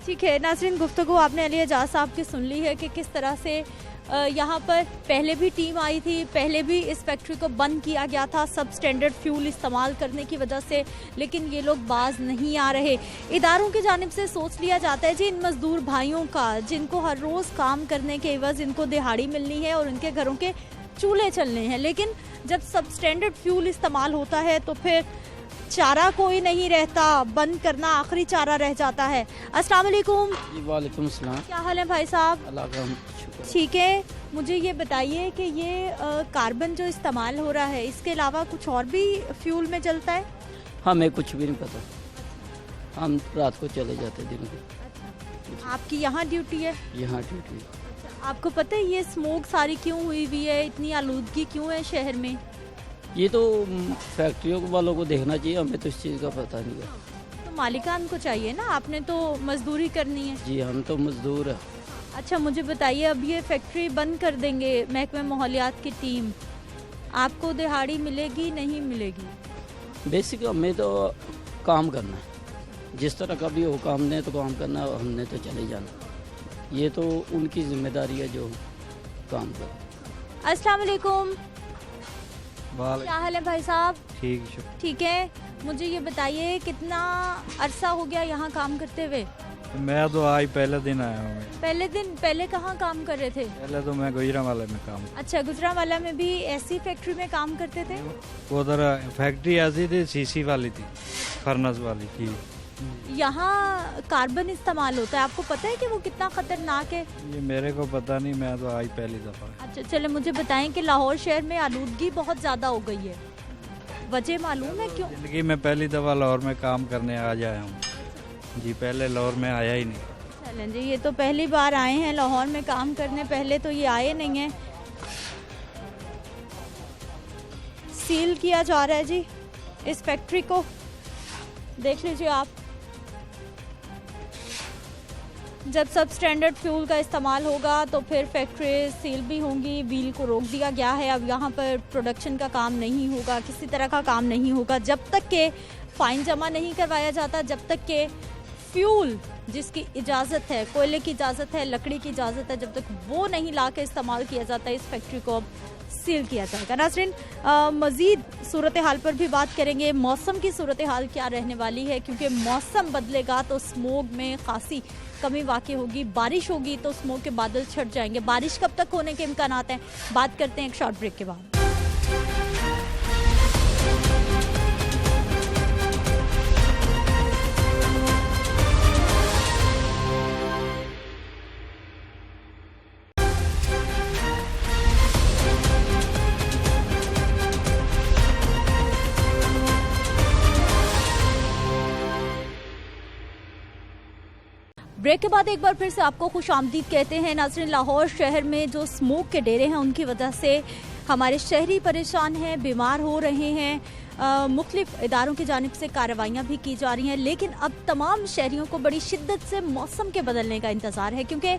A: ठीक है नाज़रीन, गुफ्तगू आपने अली एजाज साहब की सुन ली है कि किस तरह से यहाँ पर पहले भी टीम आई थी, पहले भी इस फैक्ट्री को बंद किया गया था सब स्टैंडर्ड फ्यूल इस्तेमाल करने की वजह से, लेकिन ये लोग बाज नहीं आ रहे। इदारों की जानिब से सोच लिया जाता है जी इन मजदूर भाइयों का, जिनको हर रोज़ काम करने के एवज इनको दिहाड़ी मिलनी है और उनके घरों के चूल्हे चलने हैं, लेकिन जब सब स्टैंडर्ड फ्यूल इस्तेमाल होता है तो फिर चारा कोई नहीं रहता, बंद करना आखिरी चारा रह जाता है। अस्सलाम वालेकुम।
M: वालेकुम अस्सलाम।
A: क्या हाल है भाई साहब?
M: अल्लाह का शुक्र।
A: ठीक है, मुझे ये बताइए कि ये कार्बन जो इस्तेमाल हो रहा है इसके अलावा कुछ और भी फ्यूल में चलता है?
M: हमें कुछ भी नहीं पता, हम रात को चले जाते दिन को।
A: आपकी यहाँ ड्यूटी है?
M: यहाँ ड्यूटी।
A: आपको पता है ये स्मोक सारी क्यों हुई हुई है, इतनी आलूदगी क्यों है शहर में?
M: ये तो फैक्ट्रियों वालों को देखना चाहिए, हमें तो इस चीज़ का पता नहीं है।
A: तो मालिकान को चाहिए ना, आपने तो मजदूरी करनी है।
M: जी हम तो मजदूर हैं।
A: अच्छा मुझे बताइए, अब ये फैक्ट्री बंद कर देंगे महकमे माहौलियात की टीम, आपको दिहाड़ी मिलेगी नहीं मिलेगी?
M: बेसिक हमें तो काम करना है, जिस तरह का भी हो काम ने तो काम करना, हमने तो चले जाना, ये तो उनकी जिम्मेदारी है जो काम कर।
A: अस्सलाम वालेकुम। क्या हाल है भाई साहब? ठीक है, मुझे ये बताइए कितना अरसा हो गया यहाँ काम करते हुए?
N: मैं तो आज पहले दिन आया हूँ।
A: पहले कहाँ काम कर रहे थे?
N: पहले तो मैं गुजरांवाला में काम।
A: अच्छा, गुजरांवाला में भी ऐसी फैक्ट्री में काम करते थे?
N: उधर फैक्ट्री ऐसी थी, सीसी वाली थी, फर्नेस वाली थी।
A: यहाँ कार्बन इस्तेमाल होता है, आपको पता है कि वो कितना खतरनाक है?
N: ये मेरे को पता नहीं, मैं तो आज पहली दफा।
A: अच्छा चले, मुझे बताएं कि लाहौर शहर में आलूदगी बहुत ज्यादा हो गई है, वजह मालूम है क्यों?
N: जिंदगी में पहली दफा लाहौर में काम करने आज आया हूँ जी, पहले लाहौर में आया ही नहीं।
A: चलें जी, ये तो पहली बार आए हैं लाहौर में काम करने, पहले तो ये आए नहीं है। सील किया जा रहा है जी इस फैक्ट्री को, देख लीजिए आप। जब सब स्टैंडर्ड फ्यूल का इस्तेमाल होगा तो फिर फैक्ट्री सील भी होंगी, व्हील को रोक दिया गया है। अब यहाँ पर प्रोडक्शन का काम नहीं होगा, किसी तरह का काम नहीं होगा जब तक के फाइन जमा नहीं करवाया जाता, जब तक के फ्यूल जिसकी इजाज़त है, कोयले की इजाज़त है, लकड़ी की इजाज़त है, जब तक वो नहीं ला के इस्तेमाल किया जाता, इस फैक्ट्री को अब सील किया जाएगा। नाज़रीन, मज़ीद सूरत हाल पर भी बात करेंगे, मौसम की सूरत हाल क्या रहने वाली है, क्योंकि मौसम बदलेगा तो स्मोक में खासी कमी वाक़ई होगी, बारिश होगी तो स्मोक के बादल छट जाएंगे। बारिश कब तक होने के इम्कानात हैं, बात करते हैं एक शॉर्ट ब्रेक के बाद। ब्रेक के बाद एक बार फिर से आपको खुश आमदीद कहते हैं। नाज़रीन, लाहौर शहर में जो स्मोक के डेरे हैं उनकी वजह से हमारे शहरी परेशान हैं, बीमार हो रहे हैं। मुख्तलिफ इदारों की जानिब से कार्रवाइयाँ भी की जा रही हैं, लेकिन अब तमाम शहरियों को बड़ी शिद्दत से मौसम के बदलने का इंतज़ार है, क्योंकि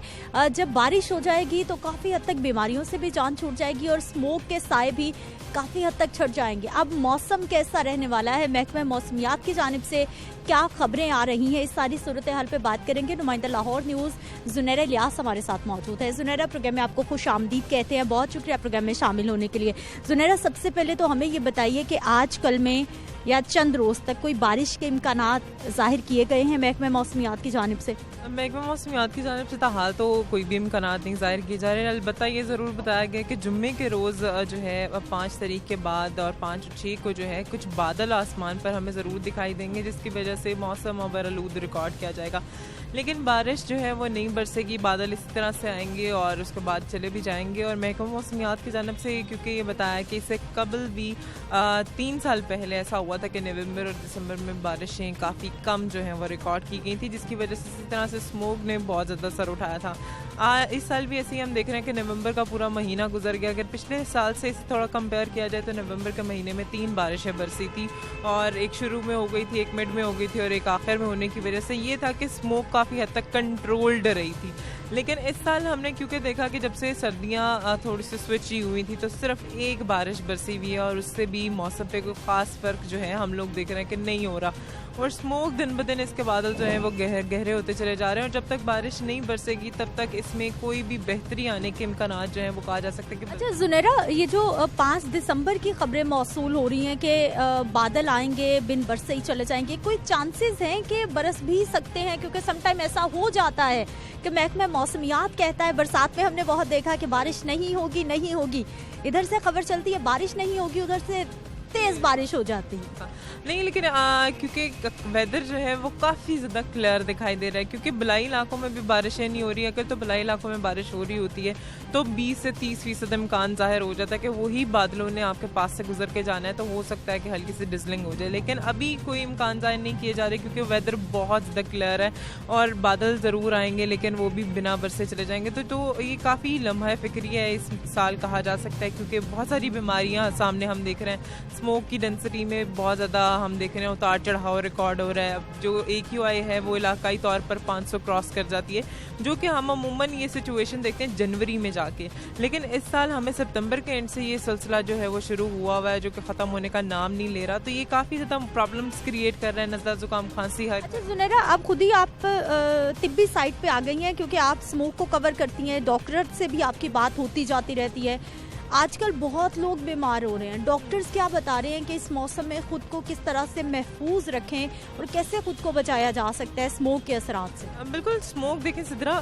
A: जब बारिश हो जाएगी तो काफ़ी हद तक बीमारियों से भी जान छूट जाएगी और स्मोक के साए भी काफ़ी हद तक छट जाएंगे। अब मौसम कैसा रहने वाला है, महकमा मौसमियात की जानिब से क्या खबरें आ रही हैं, इस सारी सूरत हाल पे बात करेंगे। नुमाइंदा लाहौर न्यूज़ ज़ुनैरा इलियास हमारे साथ मौजूद है। ज़ुनैरा, प्रोग्राम में आपको खुश आमदीद कहते हैं, बहुत शुक्रिया प्रोग्राम में शामिल होने के लिए। ज़ुनैरा, सबसे पहले तो हमें ये बताइए कि आज कल में या चंद रोज़ तक कोई बारिश के इम्कानात ज़ाहिर किए गए हैं महकमा मौसमियात की जानिब से?
O: महकमा मौसमियात की जानिब से ताहाल तो कोई भी इम्कानात नहीं ज़ाहिर किए जा रहे हैं। अलबत्ता ये ज़रूर बताया गया कि जुम्मे के रोज़ जो है 5 तारीख के बाद और 5 और 6 को जो है कुछ बादल आसमान पर हमें ज़रूर दिखाई देंगे, जिसकी वजह से मौसम ओवरऑल रिकॉर्ड किया जाएगा, लेकिन बारिश जो है वो नहीं बरसेगी। बादल इसी तरह से आएंगे और उसके बाद चले भी जाएंगे। और महकमा मौसमियात की जानिब से क्योंकि ये बताया कि इससे कबल भी 3 साल पहले ऐसा हुआ था कि नवंबर और दिसंबर में बारिशें काफ़ी कम जो हैं वो रिकॉर्ड की गई थी, जिसकी वजह से इसी तरह से स्मोक ने बहुत ज़्यादा सर उठाया था। इस साल भी ऐसे ही हम देख रहे हैं कि नवंबर का पूरा महीना गुजर गया। अगर पिछले साल से इसे थोड़ा कंपेयर किया जाए तो नवंबर के महीने में 3 बारिशें बरसी थी, और एक शुरू में हो गई थी, एक मिड में हो गई थी और एक आखिर में होने की वजह से ये था कि स्मोक काफ़ी हद तक कंट्रोल्ड रही थी। लेकिन इस साल हमने क्योंकि देखा कि जब से सर्दियाँ थोड़ी सी स्विच ही हुई थी तो सिर्फ एक बारिश बरसी हुई है और उससे भी मौसम पे कोई ख़ास फ़र्क जो है हम लोग देख रहे हैं कि नहीं हो रहा। और स्मोक दिन ब दिन इसके बादल जो है वो गहरे होते चले जा रहे हैं और जब तक बारिश नहीं बरसेगी तब तक इसमें कोई भी बेहतरी आने के इम्कानात जो है वो कहा जा सकता है कि।
A: अच्छा जुनैरा, ये जो 5 दिसंबर की खबरें मौसूल हो रही हैं कि बादल आएंगे बिन बरसे ही चले जाएंगे, कोई चांसेस हैं कि बरस भी सकते हैं? क्योंकि समटाइम ऐसा हो जाता है कि महकमा मौसमियात कहता है बरसात में हमने बहुत देखा कि बारिश नहीं होगी, इधर से खबर चलती है बारिश नहीं होगी, उधर से तेज बारिश हो जाती है।
O: नहीं, लेकिन क्योंकि वेदर जो है वो काफ़ी ज़्यादा क्लियर दिखाई दे रहा है, क्योंकि बलाई इलाकों में भी बारिशें नहीं हो रही है। अगर तो बलाई इलाकों में बारिश हो रही होती है तो 20 से 30% इम्कान ज़ाहिर हो जाता है कि वही बादलों ने आपके पास से गुजर के जाना है, तो हो सकता है कि हल्की सी डिजलिंग हो जाए। लेकिन अभी कोई इम्कान ज़ाहिर नहीं किए जा रहे क्योंकि वेदर बहुत ज़्यादा क्लियर है और बादल ज़रूर आएंगे लेकिन वो भी बिना बरसे चले जाएंगे। तो ये काफ़ी लम्हा फ़िक्री है इस साल कहा जा सकता है, क्योंकि बहुत सारी बीमारियाँ सामने हम देख रहे हैं। स्मोक की डेंसिटी में बहुत ज़्यादा हम देख रहे हैं उतार चढ़ाव रिकॉर्ड हो रहा है। अब जो AQI है वो इलाकाई तौर पर 500 क्रॉस कर जाती है, जो कि हम अमूमन ये सिचुएशन देखते हैं जनवरी में जाके। लेकिन इस साल हमें सितंबर के एंड से ये सिलसिला जो है वो शुरू हुआ है, जो कि ख़त्म होने का नाम नहीं ले रहा। तो ये काफ़ी ज़्यादा प्रॉब्लम्स क्रिएट कर रहे हैं, नज़ला जुकाम खांसी हर।
A: अच्छा जुनैरा, अब खुद ही आप तिब्बी साइड पे आ गई हैं क्योंकि आप स्मोक को कवर करती हैं, डॉक्टर से भी आपकी बात होती जाती रहती है। आजकल बहुत लोग बीमार हो रहे हैं, डॉक्टर्स क्या बता रहे हैं कि इस मौसम में खुद को किस तरह से महफूज रखें और कैसे खुद को बचाया जा सकता है स्मोक के असरात से?
O: बिल्कुल, स्मोक देखें सिद्रा,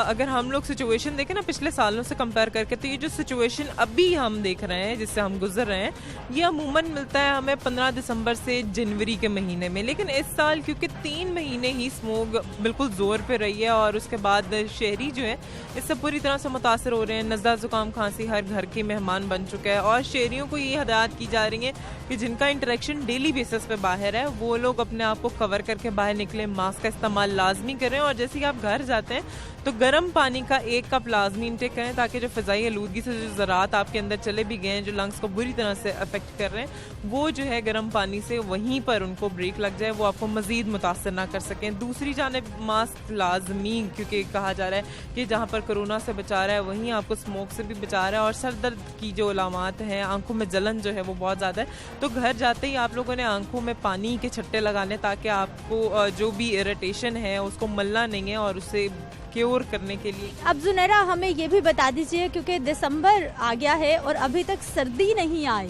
O: अगर हम लोग सिचुएशन देखें ना पिछले सालों से कंपेयर करके, तो ये जो सिचुएशन अभी हम देख रहे हैं जिससे हम गुजर रहे हैं, ये अमूमन मिलता है हमें 15 दिसंबर से जनवरी के महीने में। लेकिन इस साल क्योंकि 3 महीने ही स्मोक बिल्कुल जोर पे रही है और उसके बाद शहरी जो है इससे पूरी तरह से मुतासर हो रहे हैं। नज़ला जुकाम खांसी हर घर के मेहमान बन चुका है और शहरियों को ये हदायत की जा रही है कि जिनका इंटरेक्शन डेली बेसिस पे बाहर है वो लोग अपने आप को कवर करके बाहर निकले, मास्क का इस्तेमाल लाजमी करें और जैसे ही आप घर जाते हैं तो गर्म पानी का 1 कप लाजमी इंटेक करें, ताकि जो फ़िज़ाई आलूदगी से जो ज़रात आपके अंदर चले भी गए हैं, जो लंग्स को बुरी तरह से अफेक्ट कर रहे हैं, वो जो है गर्म पानी से वहीं पर उनको ब्रेक लग जाए, वो आपको मज़ीद मुतासर ना कर सकें। दूसरी जानिब मास्क लाजमी, क्योंकि कहा जा रहा है कि जहाँ पर कोरोना से बचा रहा है वहीं आपको स्मोक से भी बचा रहा है। और सर दर्द की जो अलामात हैं, आंखों में जलन जो है वो बहुत ज़्यादा है, तो घर जाते ही आप लोगों ने आंखों में पानी के छट्टे लगाने ताकि आपको जो भी इरिटेशन है उसको मलना नहीं है और उसे क्योर करने के लिए।
A: अब जुनैरा हमें ये भी बता दीजिए, क्योंकि दिसंबर आ गया है और अभी तक सर्दी नहीं आई,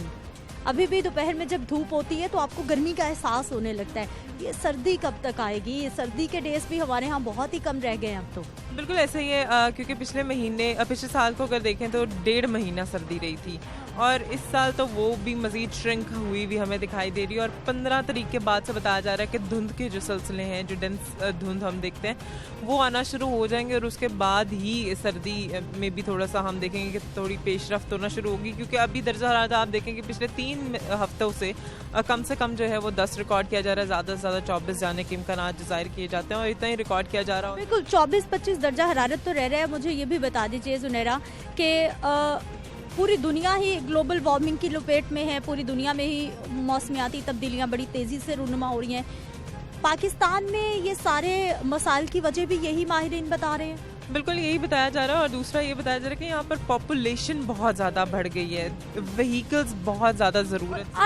A: अभी भी दोपहर में जब धूप होती है तो आपको गर्मी का एहसास होने लगता है, ये सर्दी कब तक आएगी? ये सर्दी के डेज भी हमारे यहाँ बहुत ही कम रह गए अब तो।
O: बिल्कुल ऐसा ही है, क्योंकि पिछले साल को अगर देखें तो 1.5 महीना सर्दी रही थी और इस साल तो वो भी मज़ीद श्रिंक हुई भी हमें दिखाई दे रही है। और 15 तारीख के बाद से बताया जा रहा है कि धुंध के जो सिलसिले हैं, जो डेंस धुंध हम देखते हैं, वो आना शुरू हो जाएंगे और उसके बाद ही सर्दी में भी थोड़ा सा हम देखेंगे कि थोड़ी पेशरफ्त होना शुरू होगी। क्योंकि अभी दर्जा हरारत आप देखेंगे पिछले 3 हफ्तों से कम जो है वो 10 रिकॉर्ड किया जा रहा है, ज़्यादा से ज़्यादा 24 जाने के इम्कान जाहिर किए जाते हैं और इतना ही रिकॉर्ड किया जा रहा है।
A: बिल्कुल 24-25 दर्जा हरारत तो रह रहा है। मुझे ये भी बता दीजिए जुनैरा कि पूरी दुनिया ही ग्लोबल वार्मिंग की लपेट में है, पूरी दुनिया में ही मौसमियाती तब्दीलियां बड़ी तेज़ी से रूनुमा हो रही हैं। पाकिस्तान में ये सारे मसाइल की वजह भी यही माहिरीन बता रहे हैं।
O: बिल्कुल यही बताया जा रहा है और दूसरा ये बताया जा रहा है कि यहाँ पर पॉपुलेशन बहुत ज़्यादा बढ़ गई है, व्हीकल्स बहुत ज़्यादा ज़रूरत।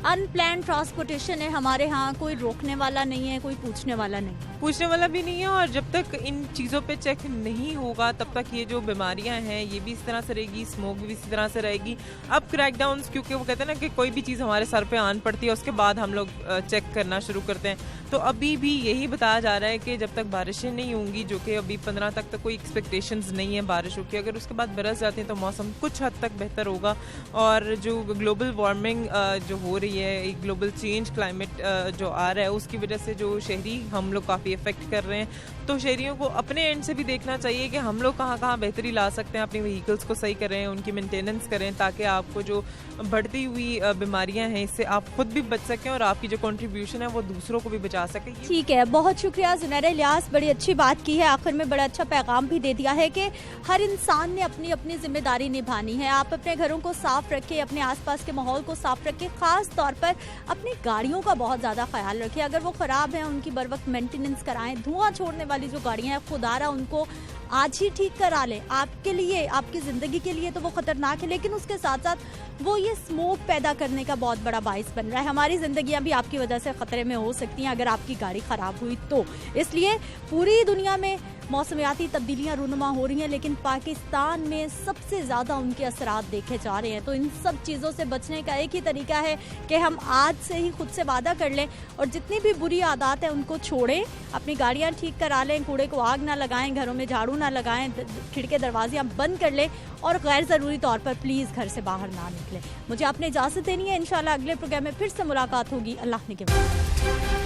A: अनप्लैंड ट्रांसपोर्टेशन है हमारे यहाँ, कोई रोकने वाला नहीं है, कोई पूछने वाला
O: भी नहीं है। और जब तक इन चीज़ों पे चेक नहीं होगा तब तक ये जो बीमारियां हैं ये भी इस तरह से रहेगी, स्मोक भी इसी तरह से रहेगी। अब क्रैकडाउन्स, क्योंकि वो कहते हैं ना कि कोई भी चीज़ हमारे सर पे आन पड़ती है उसके बाद हम लोग चेक करना शुरू करते हैं, तो अभी भी यही बताया जा रहा है कि जब तक बारिशें नहीं होंगी, जो कि अभी 15 तक तो कोई एक्सपेक्टेशंस नहीं है बारिशों की, अगर उसके बाद बरस जाती हैं तो मौसम कुछ हद तक बेहतर होगा। और जो ग्लोबल वार्मिंग जो हो रही है, ग्लोबल चेंज, क्लाइमेट जो आ रहा है, उसकी वजह से जो शहरी हम लोग काफ़ी इफेक्ट कर रहे हैं, तो शहरियों को अपने एंड से भी देखना चाहिए कि हम लोग कहाँ कहाँ बेहतरी ला सकते हैं, अपनी व्हीकल्स को सही करें, उनकी मेंटेनेंस करें, ताकि आपको जो बढ़ती हुई बीमारियां हैं इससे आप खुद भी बच सकें और आपकी जो कंट्रीब्यूशन है वो दूसरों को भी बचा सकें।
A: ठीक है, बहुत शुक्रिया जुनैरा इलियास, बड़ी अच्छी बात की है, आखिर में बड़ा अच्छा पैगाम भी दे दिया है कि हर इंसान ने अपनी अपनी जिम्मेदारी निभानी है। आप अपने घरों को साफ रखें, अपने आसपास के माहौल को साफ रखें, खास तौर पर अपनी गाड़ियों का बहुत ज़्यादा ख्याल रखें, अगर वो ख़राब हैं उनकी बर वक्त मेंटेनेंस कराएं। धुआं छोड़ने वाली जो गाड़ियाँ हैं खुदारा उनको आज ही ठीक करा लें। आपके लिए, आपकी ज़िंदगी के लिए तो वो ख़तरनाक है, लेकिन उसके साथ साथ वो ये स्मोक पैदा करने का बहुत बड़ा बाइस बन रहा है। हमारी ज़िंदगियां भी आपकी वजह से ख़तरे में हो सकती हैं अगर आपकी गाड़ी ख़राब हुई तो। इसलिए पूरी दुनिया में मौसमियाती तब्दीलियां रूनुमा हो रही हैं, लेकिन पाकिस्तान में सबसे ज़्यादा उनके असरात देखे जा रहे हैं। तो इन सब चीज़ों से बचने का एक ही तरीका है कि हम आज से ही खुद से वादा कर लें और जितनी भी बुरी आदत है उनको छोड़ें, अपनी गाड़ियां ठीक करा लें, कूड़े को आग ना लगाएं, घरों में झाड़ू ना लगाएं, खिड़के दरवाज़े बंद कर लें और गैर ज़रूरी तौर पर प्लीज़ घर से बाहर ना निकलें। मुझे आपने इजाज़त देनी है। इंशाल्लाह अगले प्रोग्राम में फिर से मुलाकात होगी। अल्लाह ने के बाद।